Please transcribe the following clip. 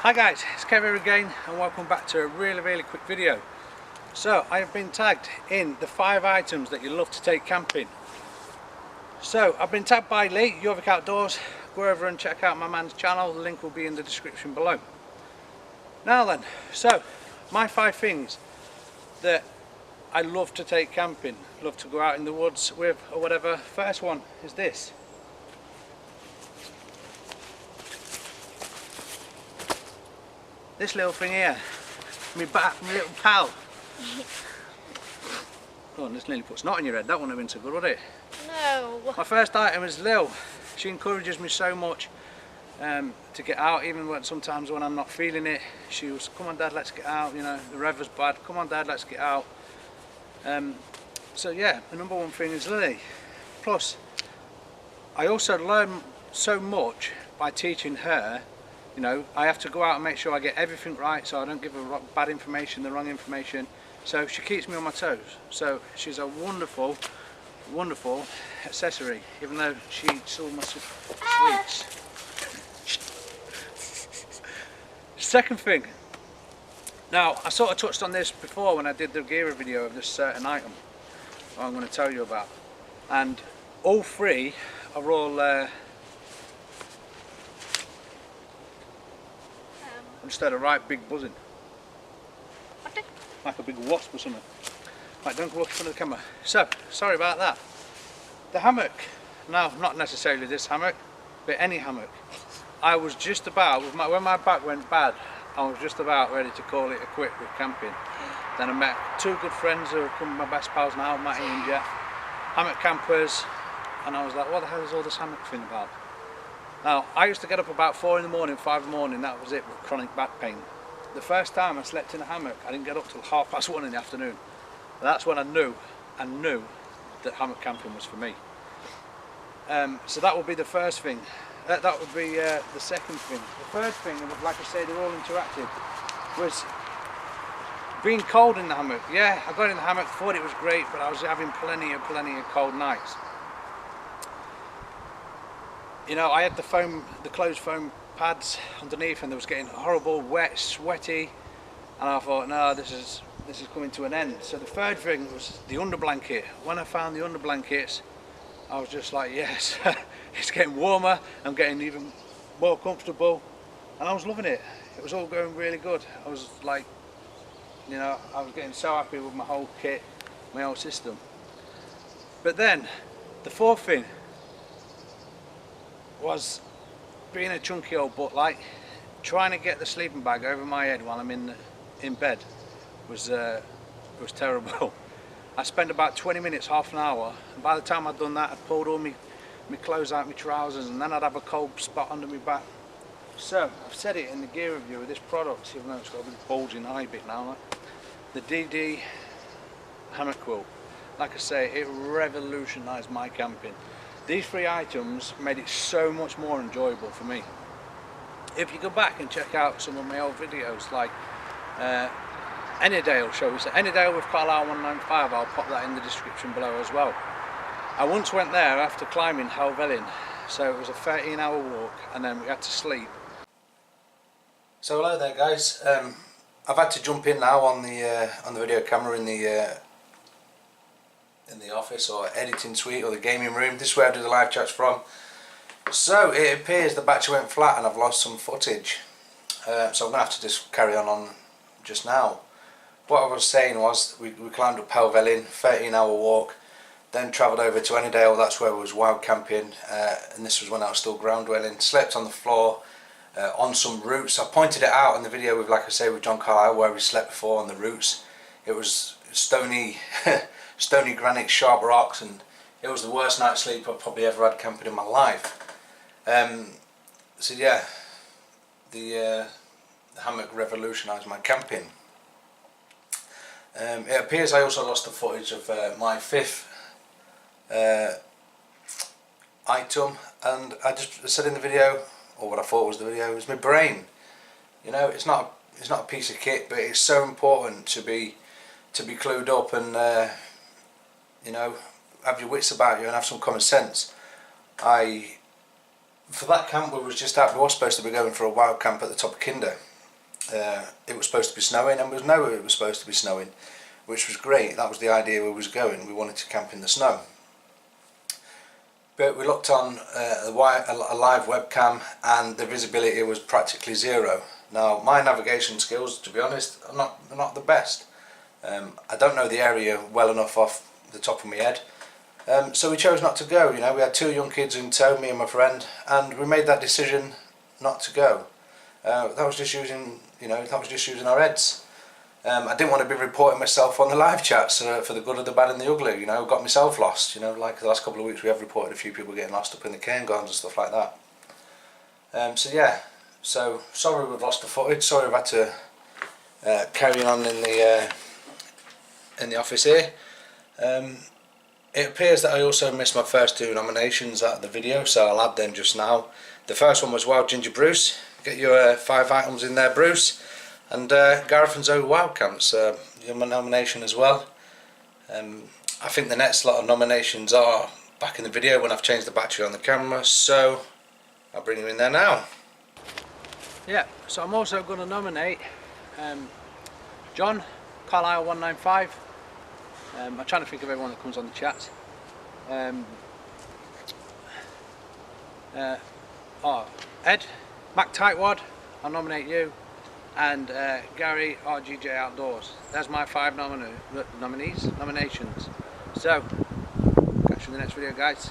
Hi guys, it's Kevin again and welcome back to a really quick video. So I have been tagged in the 5 items that you love to take camping. So I've been tagged by Lee, Jorvic Outdoors. Go over and check out my man's channel, the link will be in the description below. Now then, so my 5 things that I love to take camping, love to go out in the woods with or whatever. First one is this. This little thing here, my little pal. Oh, and this nearly put snot in your head. That wouldn't have been so good, would it? No. My first item is Lil. She encourages me so much to get out, even when sometimes when I'm not feeling it. She was, come on Dad, let's get out. You know, the weather's bad. Come on Dad, let's get out. So yeah, the number one thing is Lily. Plus, I also learn so much by teaching her. You know, I have to go out and make sure I get everything right, so I don't give her bad information, the wrong information. So she keeps me on my toes. So she's a wonderful accessory, even though she eats all my sweets. Second thing. Now, I sort of touched on this before when I did the gear video of this certain item I'm going to tell you about. And all 3 are all I just heard a right big buzzing. Like a big wasp or something. Right, don't go up in front of the camera. So, sorry about that. The hammock. Now, not necessarily this hammock, but any hammock. I was just about, when my back went bad, I was just about ready to call it a quit with camping. Then I met 2 good friends who have become my best pals now, Matty and Jeff. Hammock campers. And I was like, what the hell is all this hammock thing about? Now, I used to get up about 4 in the morning, 5 in the morning, that was it, with chronic back pain. The first time I slept in a hammock, I didn't get up till 1:30 in the afternoon. And that's when I knew that hammock camping was for me. So that would be the first thing. That would be the second thing. The third thing, like I say, they're all interactive, was being cold in the hammock. Yeah, I got in the hammock, thought it was great, but I was having plenty of cold nights. You know, I had the closed foam pads underneath, and they was getting horrible, wet, sweaty, and I thought, no, this is coming to an end. So the third thing was the underblanket. When I found the underblankets, I was just like, yes, it's getting warmer, I'm getting even more comfortable, and I was loving it. It was all going really good. I was like, you know, I was getting so happy with my whole kit, my whole system. But then, the fourth thing was being a chunky old butt, like trying to get the sleeping bag over my head while I'm in bed was terrible. I spent about 20 minutes, half an hour, and by the time I'd done that, I'd pulled all my clothes out, my trousers, and then I'd have a cold spot under my back. So I've said it in the gear review of this product, even though it's got a big bulging eye bit now, like, the DD hammock quilt. Like I say, it revolutionised my camping. These 3 items made it so much more enjoyable for me. If you go back and check out some of my old videos, like Ennydale, shall we say, Ennydale with Carlisle 195, I'll pop that in the description below as well. I once went there after climbing Helvellyn, so it was a 13-hour walk, and then we had to sleep. So hello there guys, I've had to jump in now on the video camera in the office or editing suite or the gaming room. This is where I do the live chats from. So it appears the battery went flat and I've lost some footage, so I'm going to have to just carry on just now. What I was saying was we climbed up Helvellyn, 13-hour walk, then travelled over to Ennydale. That's where we was wild camping, and this was when I was still ground dwelling. Slept on the floor on some roots. I pointed it out in the video with, like I say, with John Carlisle, where we slept before on the roots. It was stony stony granite, sharp rocks, and it was the worst night's sleep I've probably ever had camping in my life. So yeah, the hammock revolutionised my camping. It appears I also lost the footage of my 5th item, and I just said in the video, or what I thought was the video, was my brain. You know, it's not a piece of kit, but it's so important to be clued up and you know, have your wits about you and have some common sense. For that camp we was just out, we were supposed to be going for a wild camp at the top of Kinder, it was supposed to be snowing, and we know it was supposed to be snowing, which was great. That was the idea we was going. We wanted to camp in the snow. But we looked on a live webcam and the visibility was practically zero. Now my navigation skills, to be honest, are not the best. I don't know the area well enough off the top of my head. So we chose not to go. You know, we had 2 young kids in tow, me and my friend, and we made that decision not to go. That was just using, you know, that was just using our heads. I didn't want to be reporting myself on the live chats for the good, of the bad and the ugly. You know, got myself lost. You know, like the last couple of weeks we have reported a few people getting lost up in the cane gardens and stuff like that. So yeah, so sorry we've lost the footage. Sorry we've had to carry on in the office here. It appears that I also missed my first 2 nominations out of the video, so I'll add them just now. The first one was Wild Ginger Bruce. Get your 5 items in there, Bruce. And Gareth and Zoe Wildcamps, your nomination as well. I think the next lot of nominations are back in the video when I've changed the battery on the camera, so I'll bring you in there now. Yeah, so I'm also going to nominate John, Carlisle 195. I'm trying to think of everyone that comes on the chat. Ed, Mac Tightwad, I'll nominate you, and Gary RGJ Outdoors. There's my 5 nominations. So, catch you in the next video, guys.